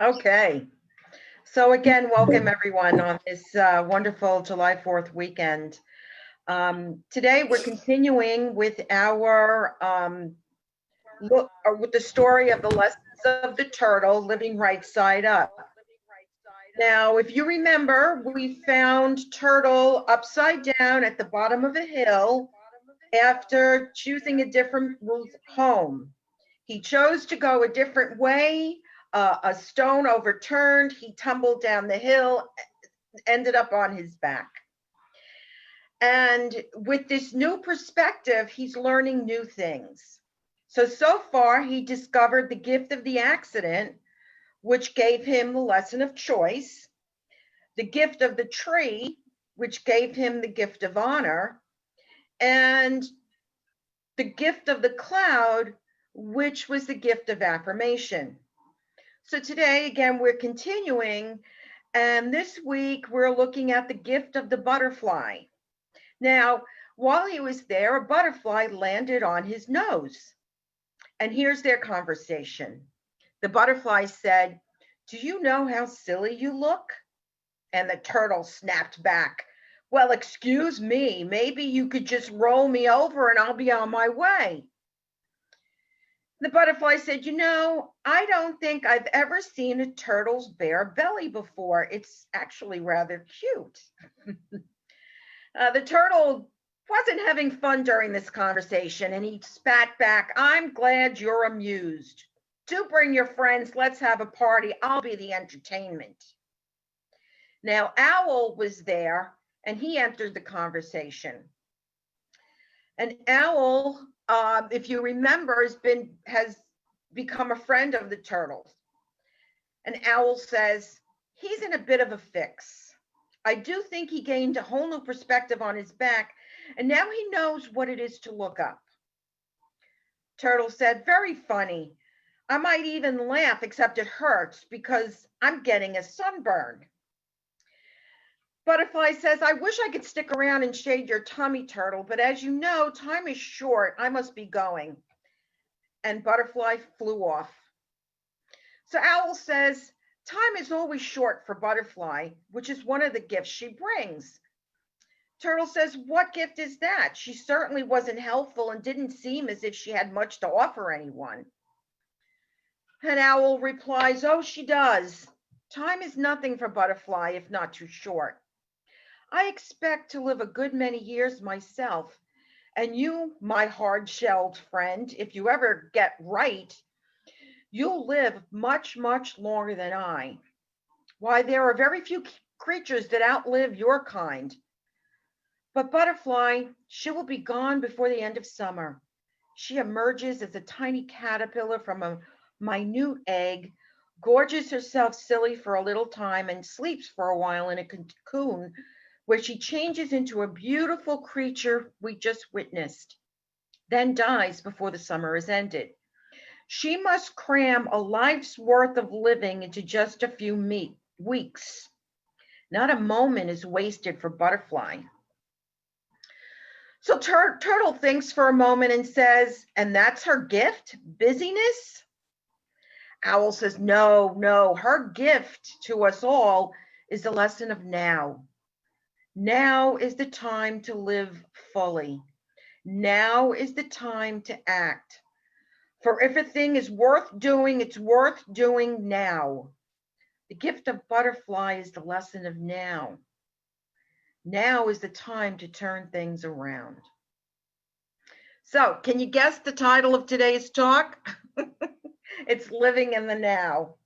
Okay. So again, welcome everyone on this wonderful July 4th weekend. Today we're continuing with our look with the story of the lessons of the turtle living right side up. Now, if you remember, we found Turtle upside down at the bottom of a hill after choosing a different home. He chose to go a different way. A stone overturned. He tumbled down the hill, ended up on his back. And with this new perspective, he's learning new things. So far, he discovered the gift of the accident, which gave him the lesson of choice, the gift of the tree, which gave him the gift of honor, and the gift of the cloud, which was the gift of affirmation. So today, again, we're continuing, and this week we're looking at the gift of the butterfly. Now, while he was there, a butterfly landed on his nose. And here's their conversation. The butterfly said, "Do you know how silly you look?" And the turtle snapped back, "Well, excuse me, maybe you could just roll me over and I'll be on my way." The butterfly said, I don't think I've ever seen a turtle's bare belly before. It's actually rather cute." The turtle wasn't having fun during this conversation, and he spat back, "I'm glad you're amused. Do bring your friends. Let's have a party. I'll be the entertainment." Now, Owl was there, and he entered the conversation. And Owl, if you remember, has become a friend of the turtles. And Owl says, "He's in a bit of a fix. I do think he gained a whole new perspective on his back, and now he knows what it is to look up." Turtle said, "Very funny. I might even laugh, except it hurts because I'm getting a sunburn." Butterfly says, "I wish I could stick around and shade your tummy, Turtle, but as you know, time is short. I must be going." And Butterfly flew off. So Owl says, "Time is always short for Butterfly, which is one of the gifts she brings." Turtle says, "What gift is that? She certainly wasn't helpful and didn't seem as if she had much to offer anyone." And Owl replies, "Oh, she does. Time is nothing for Butterfly if not too short. I expect to live a good many years myself, and you, my hard-shelled friend, if you ever get right, you'll live much, much longer than I. Why, there are very few creatures that outlive your kind. But Butterfly, she will be gone before the end of summer. She emerges as a tiny caterpillar from a minute egg, gorges herself silly for a little time, and sleeps for a while in a cocoon where she changes into a beautiful creature we just witnessed, then dies before the summer is ended. She must cram a life's worth of living into just a few weeks. Not a moment is wasted for Butterfly." So Turtle thinks for a moment and says, "And that's her gift? Busyness?" Owl says, "No, no, her gift to us all is the lesson of now. Now is the time to live fully. Now is the time to act. For if a thing is worth doing, it's worth doing now. The gift of Butterfly is the lesson of now. Now is the time to turn things around." So, can you guess the title of today's talk? It's Living in the Now.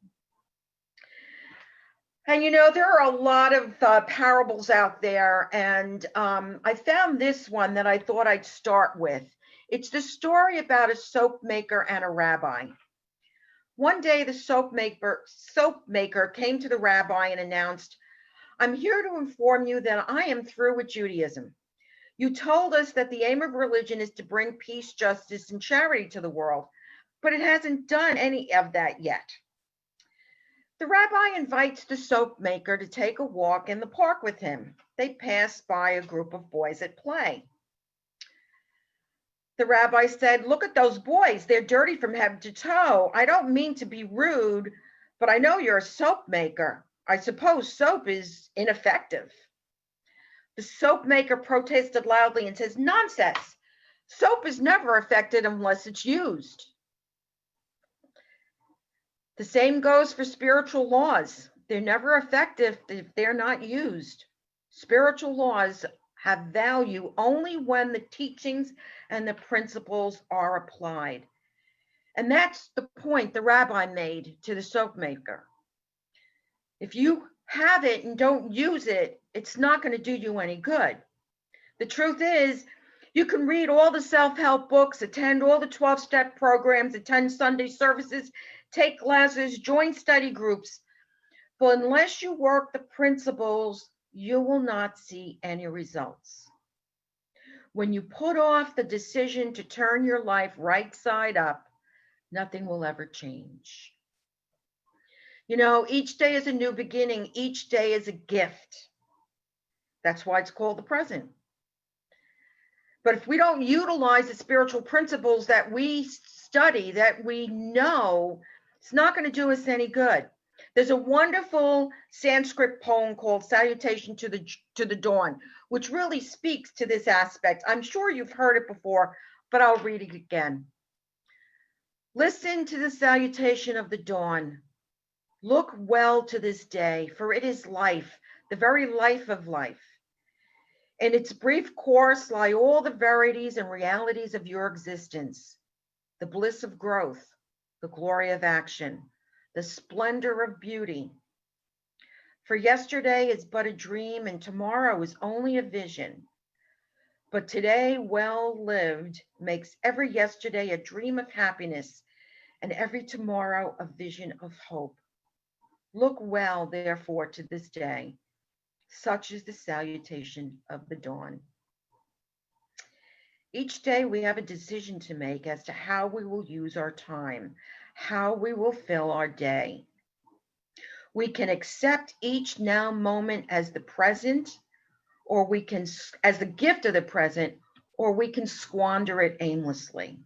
And there are a lot of parables out there, and I found this one that I thought I'd start with. It's the story about a soap maker and a rabbi. One day, the soap maker came to the rabbi and announced, "I'm here to inform you that I am through with Judaism. You told us that the aim of religion is to bring peace, justice, and charity to the world, but it hasn't done any of that yet." The rabbi invites the soap maker to take a walk in the park with him. They pass by a group of boys at play. The rabbi said, "Look at those boys. They're dirty from head to toe. I don't mean to be rude, But I know you're a soap maker. I suppose soap is ineffective. The soap maker protested loudly and says, nonsense. Soap is never effective unless it's used. The same goes for spiritual laws. They're never effective if they're not used. Spiritual laws have value only when the teachings and the principles are applied. And that's the point the rabbi made to the soap maker. If you have it and don't use it, it's not going to do you any good. The truth is, you can read all the self-help books, attend all the 12-step programs, attend Sunday services, take classes, join study groups. But unless you work the principles, you will not see any results. When you put off the decision to turn your life right side up, nothing will ever change. You know, each day is a new beginning. Each day is a gift. That's why it's called the present. But if we don't utilize the spiritual principles that we study, that we know, it's not going to do us any good. There's a wonderful Sanskrit poem called Salutation to the Dawn, which really speaks to this aspect. I'm sure you've heard it before, but I'll read it again. Listen to the salutation of the dawn. Look well to this day, for it is life, the very life of life. In its brief course lie all the verities and realities of your existence, the bliss of growth, the glory of action, the splendor of beauty. For yesterday is but a dream, and tomorrow is only a vision. But today, well lived, makes every yesterday a dream of happiness, and every tomorrow a vision of hope. Look well, therefore, to this day. Such is the salutation of the dawn. Each day we have a decision to make as to how we will use our time, how we will fill our day. We can accept each now moment as the present, or we can, as the gift of the present, or we can squander it aimlessly.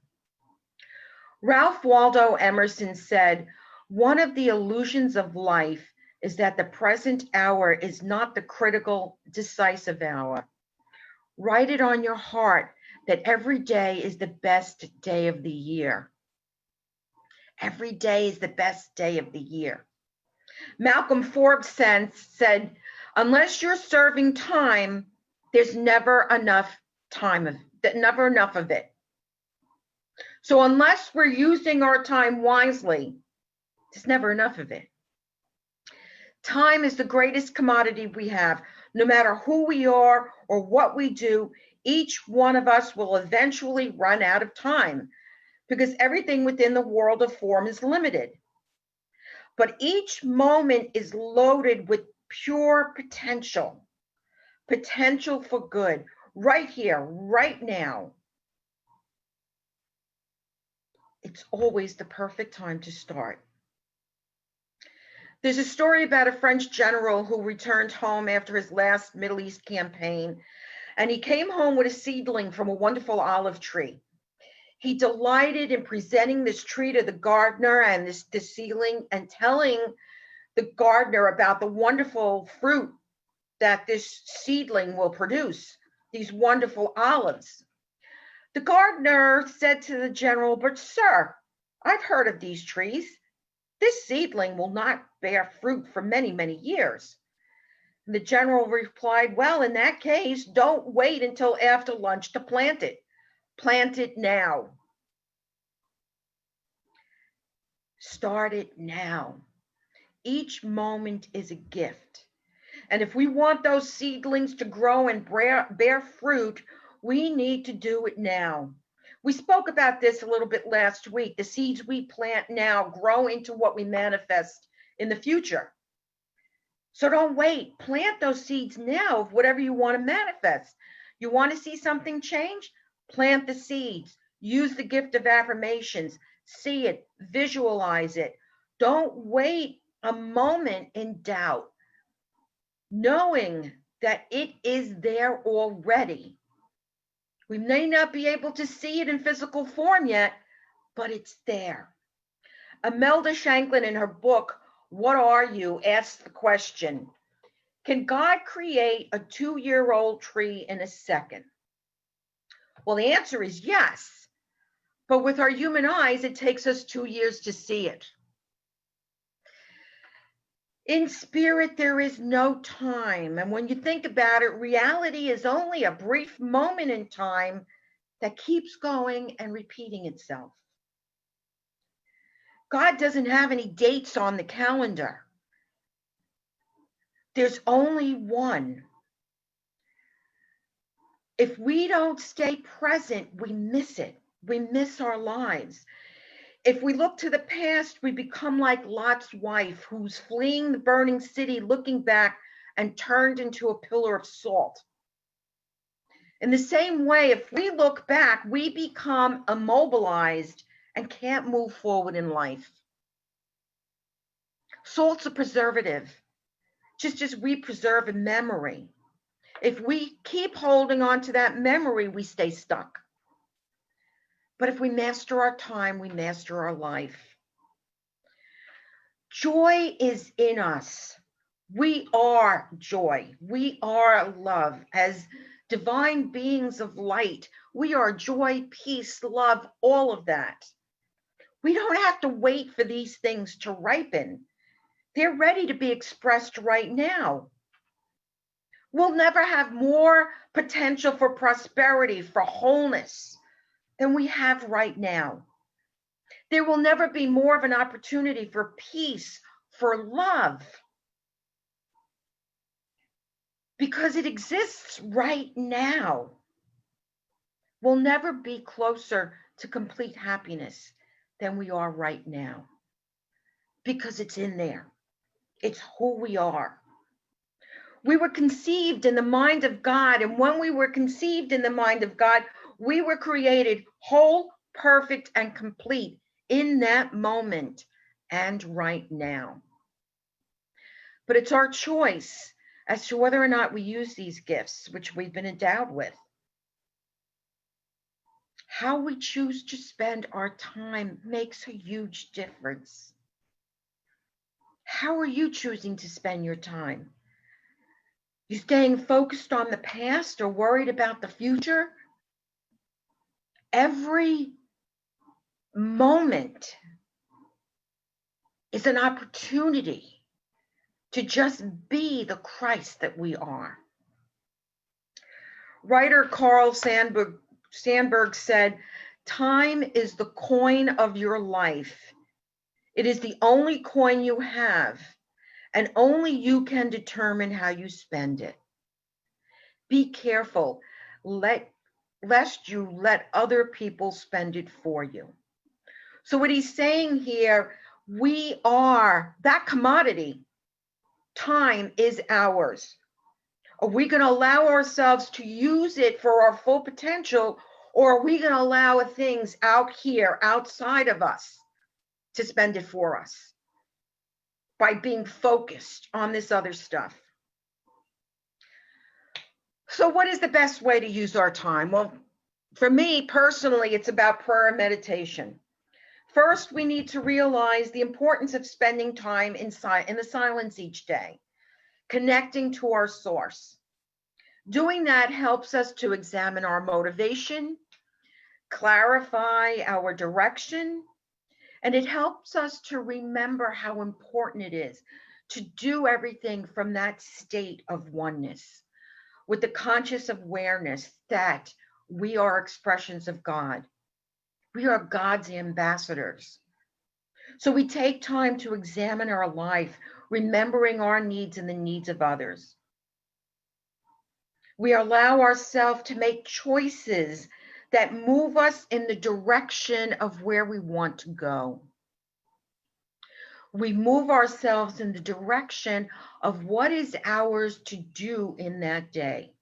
Ralph Waldo Emerson said, one of the illusions of life is that the present hour is not the critical, decisive hour. Write it on your heart that every day is the best day of the year. Every day is the best day of the year. Malcolm Forbes said, unless you're serving time, there's never enough never enough of it. So unless we're using our time wisely, there's never enough of it. Time is the greatest commodity we have. No matter who we are or what we do, each one of us will eventually run out of time because everything within the world of form is limited. But each moment is loaded with pure potential for good, right here, right now. It's always the perfect time to start. There's a story about a French general who returned home after his last Middle East campaign, and he came home with a seedling from a wonderful olive tree. He delighted in presenting this tree to the gardener and this seedling and telling the gardener about the wonderful fruit that this seedling will produce, these wonderful olives. The gardener said to the general, but sir, I've heard of these trees. This seedling will not bear fruit for many, many years. And the general replied, well, in that case, don't wait until after lunch to plant it. Plant it now. Start it now. Each moment is a gift. And if we want those seedlings to grow and bear fruit, we need to do it now. We spoke about this a little bit last week. The seeds we plant now grow into what we manifest in the future. So don't wait. Plant those seeds now of whatever you want to manifest. You want to see something change? Plant the seeds. Use the gift of affirmations. See it. Visualize it. Don't wait a moment in doubt, knowing that it is there already. We may not be able to see it in physical form yet, but it's there. Imelda Shanklin, in her book, What are you? Asks the question. Can God create a 2-year-old tree in a second? Well, the answer is yes. But with our human eyes, it takes us 2 years to see it. In spirit, there is no time. And when you think about it, reality is only a brief moment in time that keeps going and repeating itself. God doesn't have any dates on the calendar. There's only one. If we don't stay present, we miss it. We miss our lives. If we look to the past, we become like Lot's wife, who's fleeing the burning city, looking back and turned into a pillar of salt. In the same way, if we look back, we become immobilized and can't move forward in life. Salt's a preservative, just as we preserve a memory. If we keep holding on to that memory, we stay stuck. But if we master our time, we master our life. Joy is in us. We are joy. We are love. As divine beings of light, we are joy, peace, love, all of that. We don't have to wait for these things to ripen. They're ready to be expressed right now. We'll never have more potential for prosperity, for wholeness than we have right now. There will never be more of an opportunity for peace, for love, because it exists right now. We'll never be closer to complete happiness than we are right now, because it's in there. It's who we are. We were conceived in the mind of God, and when we were conceived in the mind of God, we were created whole, perfect, and complete in that moment and right now. But it's our choice as to whether or not we use these gifts which we've been endowed with. How we choose to spend our time makes a huge difference. How are you choosing to spend your time? You staying focused on the past or worried about the future? Every moment is an opportunity to just be the Christ that we are. Writer Carl Sandburg said, "Time is the coin of your life. It is the only coin you have, and only you can determine how you spend it. Be careful, lest you let other people spend it for you." So what he's saying here, we are that commodity. Time is ours. Are we going to allow ourselves to use it for our full potential, or are we going to allow things out here, outside of us, to spend it for us by being focused on this other stuff? So what is the best way to use our time? Well, for me personally, it's about prayer and meditation. First, we need to realize the importance of spending time in the silence each day, connecting to our source. Doing that helps us to examine our motivation, clarify our direction, and it helps us to remember how important it is to do everything from that state of oneness, with the conscious awareness that we are expressions of God. We are God's ambassadors. So we take time to examine our life, remembering our needs and the needs of others. We allow ourselves to make choices that move us in the direction of where we want to go. We move ourselves in the direction of what is ours to do in that day.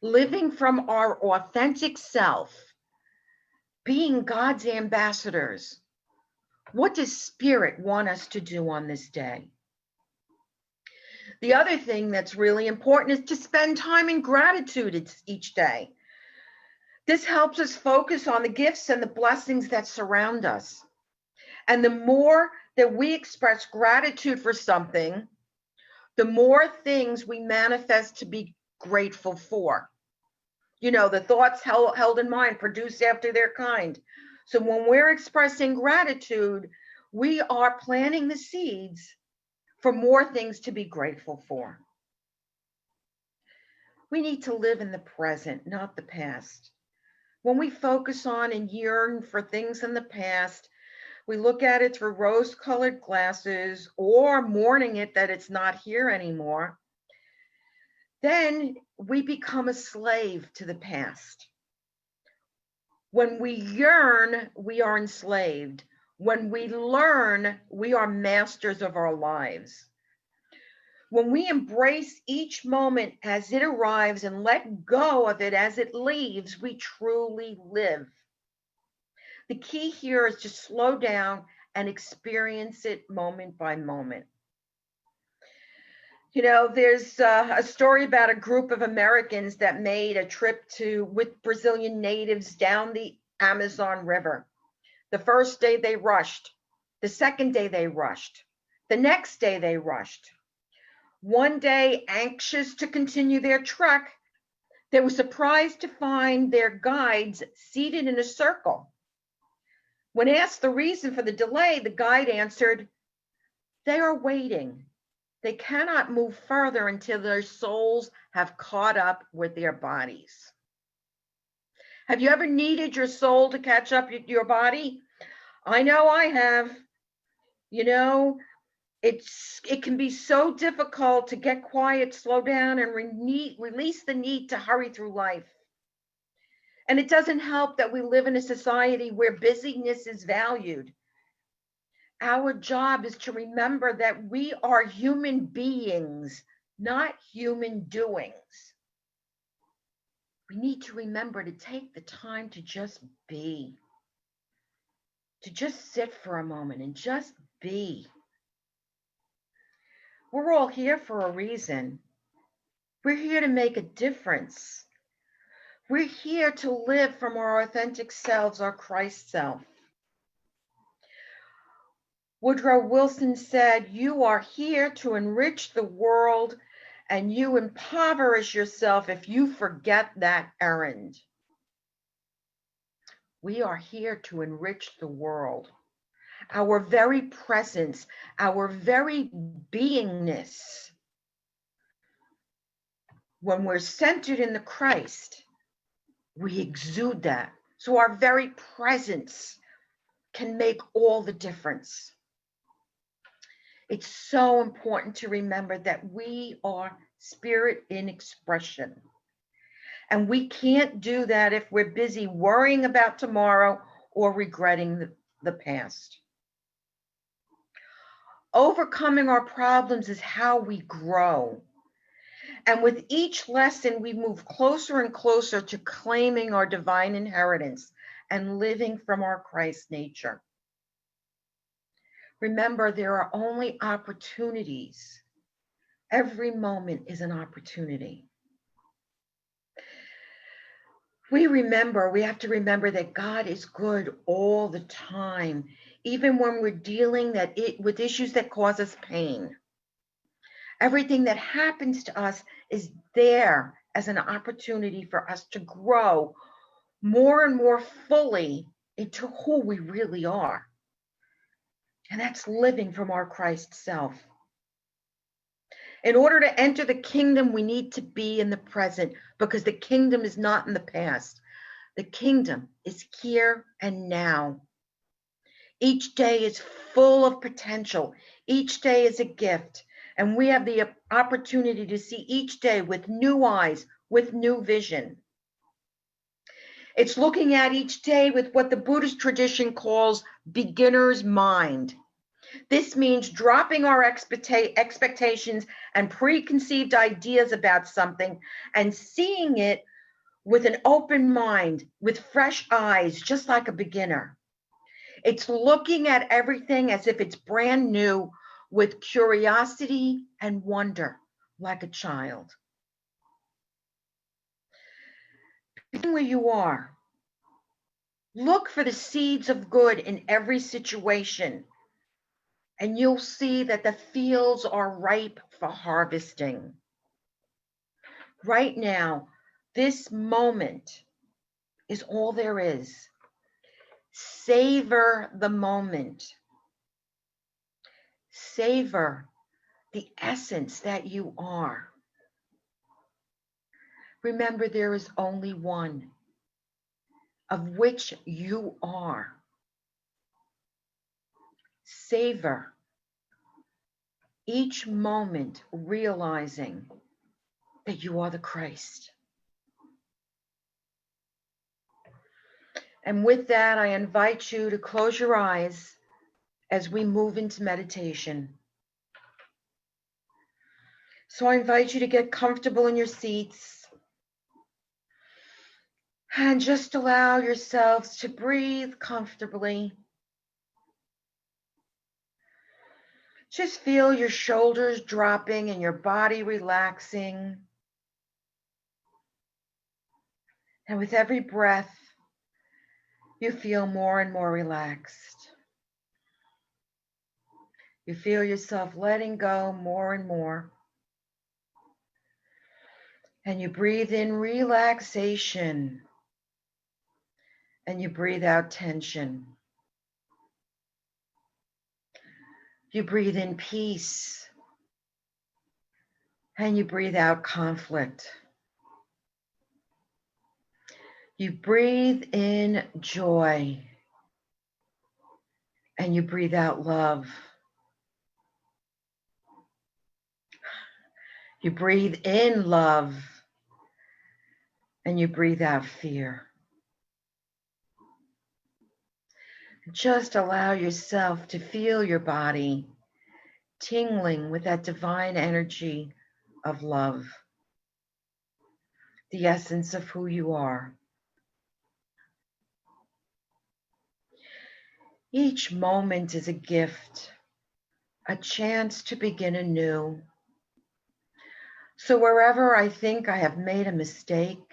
Living from our authentic self, being God's ambassadors. What does Spirit want us to do on this day? The other thing that's really important is to spend time in gratitude each day. This helps us focus on the gifts and the blessings that surround us. And the more that we express gratitude for something, the more things we manifest to be grateful for. You know, the thoughts held in mind produce after their kind. So when we're expressing gratitude, we are planting the seeds for more things to be grateful for. We need to live in the present, not the past. When we focus on and yearn for things in the past, we look at it through rose-colored glasses or mourning it that it's not here anymore. Then we become a slave to the past. When we yearn, we are enslaved. When we learn, we are masters of our lives. When we embrace each moment as it arrives and let go of it as it leaves, we truly live. The key here is to slow down and experience it moment by moment. You know, there's a story about a group of Americans that made a trip with Brazilian natives down the Amazon River. The first day they rushed. The second day they rushed. The next day they rushed. One day, anxious to continue their trek, they were surprised to find their guides seated in a circle. When asked the reason for the delay, the guide answered, "They are waiting. They cannot move further until their souls have caught up with their bodies." Have you ever needed your soul to catch up with your body? I know I have. You know, it can be so difficult to get quiet, slow down, and release the need to hurry through life. And it doesn't help that we live in a society where busyness is valued. Our job is to remember that we are human beings, not human doings. We need to remember to take the time to just be, to just sit for a moment and just be. We're all here for a reason. We're here to make a difference. We're here to live from our authentic selves, our Christ self. Woodrow Wilson said, "You are here to enrich the world, and you impoverish yourself if you forget that errand." We are here to enrich the world. Our very presence, our very beingness, when we're centered in the Christ, we exude that. So our very presence can make all the difference. It's so important to remember that we are spirit in expression. And we can't do that if we're busy worrying about tomorrow or regretting the past. Overcoming our problems is how we grow. And with each lesson, we move closer and closer to claiming our divine inheritance and living from our Christ nature. Remember, there are only opportunities. Every moment is an opportunity. We have to remember that God is good all the time, even when we're dealing with issues that cause us pain. Everything that happens to us is there as an opportunity for us to grow more and more fully into who we really are. And that's living from our Christ self. In order to enter the kingdom, we need to be in the present, because the kingdom is not in the past. The kingdom is here and now. Each day is full of potential. Each day is a gift. And we have the opportunity to see each day with new eyes, with new vision. It's looking at each day with what the Buddhist tradition calls beginner's mind. This means dropping our expectations and preconceived ideas about something and seeing it with an open mind, with fresh eyes, just like a beginner. It's looking at everything as if it's brand new, with curiosity and wonder, like a child. Begin where you are. Look for the seeds of good in every situation. and you'll see that the fields are ripe for harvesting. Right now, this moment is all there is. Savor the moment. Savor the essence that you are. Remember, there is only one, of which you are. Savor each moment, realizing that you are the Christ. And with that, I invite you to close your eyes as we move into meditation. So I invite you to get comfortable in your seats and just allow yourselves to breathe comfortably. Just feel your shoulders dropping and your body relaxing. And with every breath, you feel more and more relaxed. You feel yourself letting go more and more. And you breathe in relaxation. And you breathe out tension. You breathe in peace. And you breathe out conflict. You breathe in joy. And you breathe out love. You breathe in love. And you breathe out fear. Just allow yourself to feel your body tingling with that divine energy of love, the essence of who you are. Each moment is a gift, a chance to begin anew. So wherever I think I have made a mistake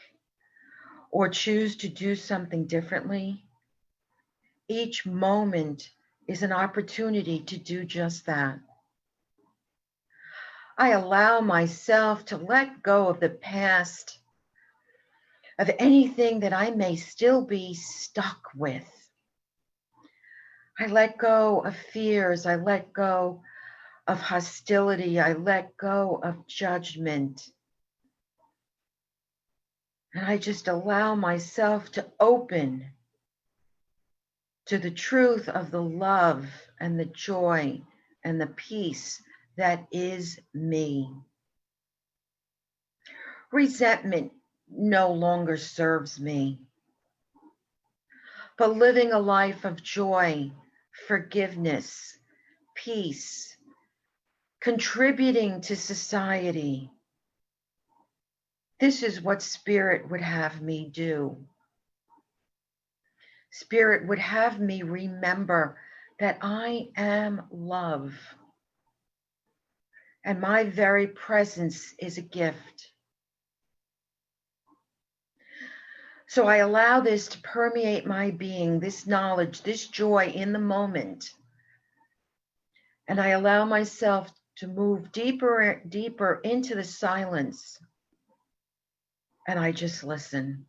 or choose to do something differently, each moment is an opportunity to do just that. I allow myself to let go of the past, of anything that I may still be stuck with. I let go of fears. I let go of hostility. I let go of judgment. And I just allow myself to open to the truth of the love and the joy and the peace that is me. Resentment no longer serves me, but living a life of joy, forgiveness, peace, contributing to society. This is what Spirit would have me do. Spirit would have me remember that I am love, and my very presence is a gift. So I allow this to permeate my being, this knowledge, this joy in the moment. And I allow myself to move deeper into the silence. And I just listen.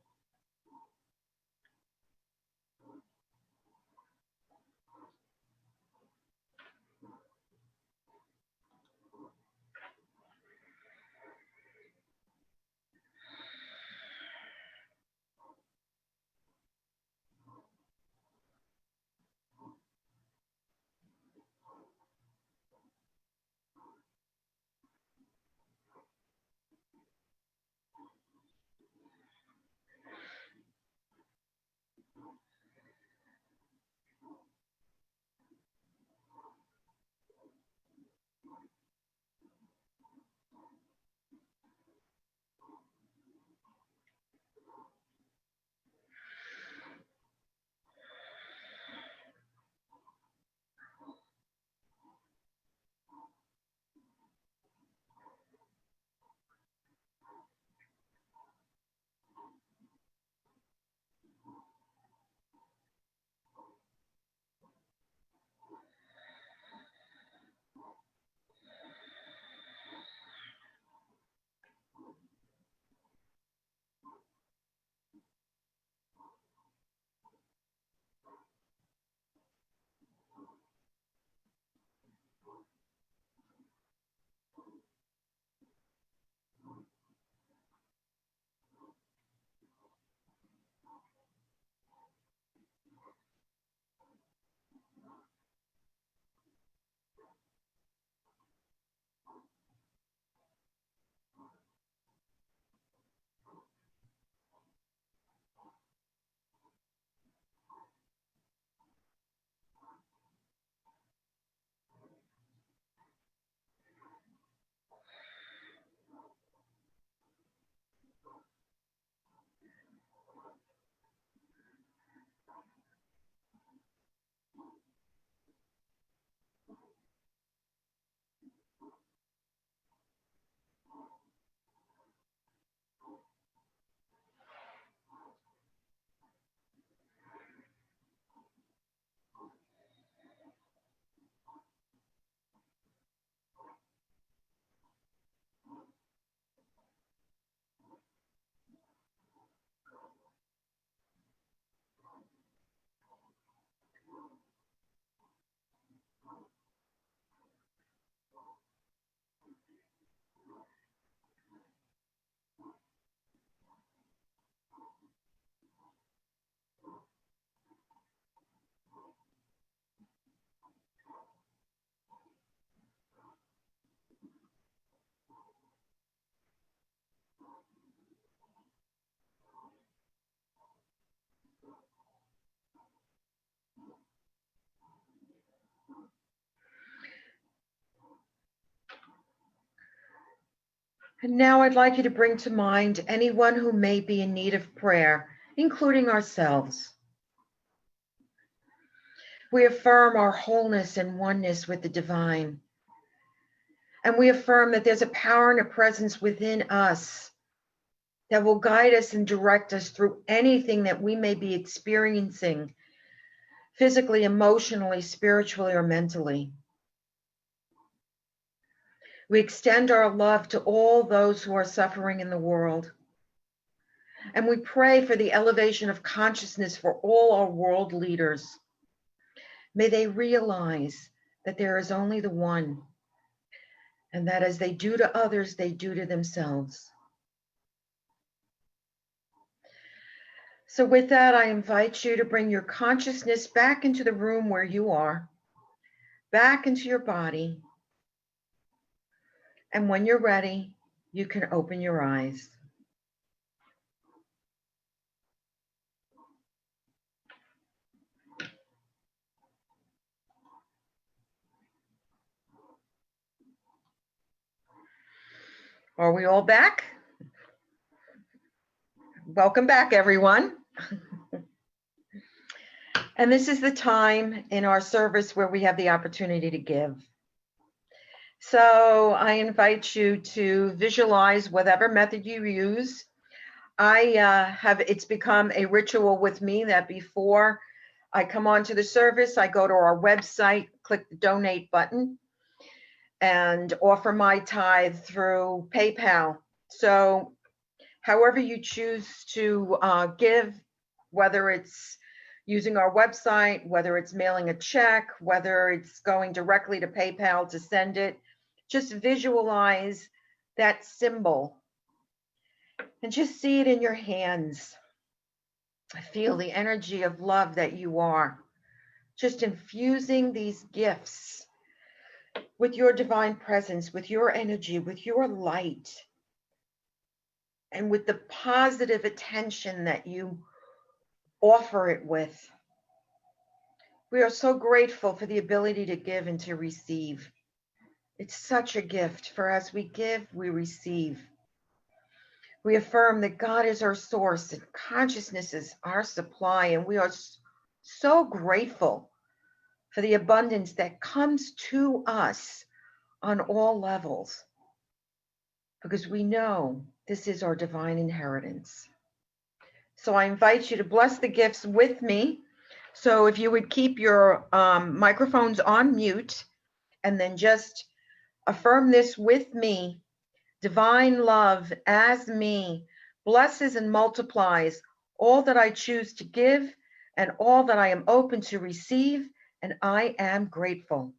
And now I'd like you to bring to mind anyone who may be in need of prayer, including ourselves. We affirm our wholeness and oneness with the divine. And we affirm that there's a power and a presence within us that will guide us and direct us through anything that we may be experiencing physically, emotionally, spiritually, or mentally. We extend our love to all those who are suffering in the world. And we pray for the elevation of consciousness for all our world leaders. May they realize that there is only the one, and that as they do to others, they do to themselves. So with that, I invite you to bring your consciousness back into the room where you are, back into your body. And when you're ready, you can open your eyes. Are we all back? Welcome back, everyone. And this is the time in our service where we have the opportunity to give. So I invite you to visualize whatever method you use. It's become a ritual with me that before I come onto the service, I go to our website, click the donate button, and offer my tithe through PayPal. So however you choose to give, whether it's using our website, whether it's mailing a check, whether it's going directly to PayPal to send it, just visualize that symbol and just see it in your hands. Feel the energy of love that you are, just infusing these gifts with your divine presence, with your energy, with your light, and with the positive attention that you offer it with. We are so grateful for the ability to give and to receive. It's such a gift, for as we give, we receive. We affirm that God is our source and consciousness is our supply, and we are so grateful for the abundance that comes to us on all levels, because we know this is our divine inheritance. So I invite you to bless the gifts with me. So if you would keep your microphones on mute, and then just affirm this with me. Divine love as me blesses and multiplies all that I choose to give and all that I am open to receive, and I am grateful.